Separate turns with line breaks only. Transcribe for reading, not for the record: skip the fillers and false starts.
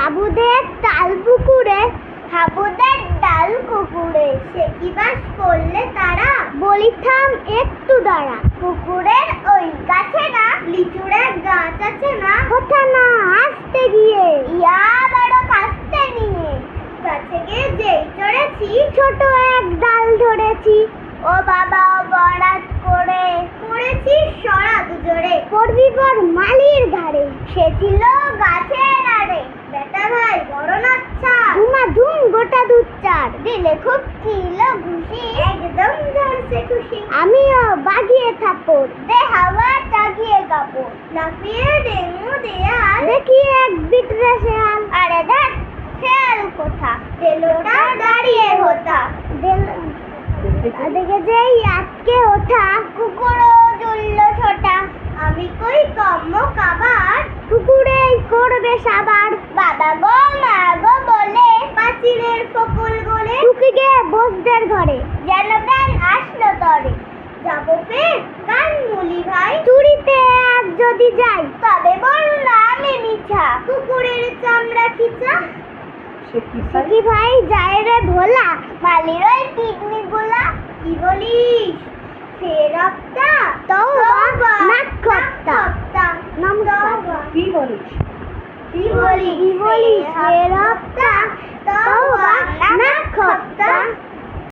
হাবুদের তাল পুকুরে, হাবুদের ডাল কুকুরে, সে কি বাস করলে তারা? বলিথাম একটু দাঁড়া, পুকুরের ওই গাছে না লিচুড়ে গাছ আছে না? কথা না আসতে গিয়ে ইয়া বড় কাস্তে নিয়ে, গাছে গিয়ে যেই চড়েছি ছোট এক ডাল ধরেছি, ও বাবা বরাত করে পড়েছি সরা দুজোরে, পড়বি পর মালির ঘাড়ে, সে ছিল গাছের আড়ে, বেটা ভাই বড় নাচ্ছা, ধুমা ধুম গোটা দুধ চার, দিলে খুব ছিল খুশি, একদম ঝরছে খুশি, আমিও বাগিয়ে থাপড়, দে হাওয়া চাগিয়ে কাপড়, লাফিয়ে ডেঙ্গু দেয়াল, দেখি এক বিটরে শেয়াল, আরে দেখ শেয়াল কোথা, দেলোটা দাঁড়িয়ে হোতা, দেখে যেই আটকে ওঠা, কুকুরও জুললো ছোটা, আমি কই কম্ম কাবার, কুকুরেই করবে সাবার, বাবা গো মা গো বলে পাঁচিলের ফকুল গলে, ঢুকে গে বসদের ঘরে, যেন প্রাণ আসলো তরে, যাবো ফের কান মুলি ভাই, চুরিতে আর যদি যাই, তবে বললা আমি মিছা, কুকুরের চামড়া খিচা, কি ভাই যায় রে ভোলা, মালির ওই কিডনি গুলা, কি বলিস ফেরপ্তা তওবা নাক খপ্তা, নমস্কার,
কি বলিস
কি বলিস ফেরপ্তা তওবা নাক খপ্তা।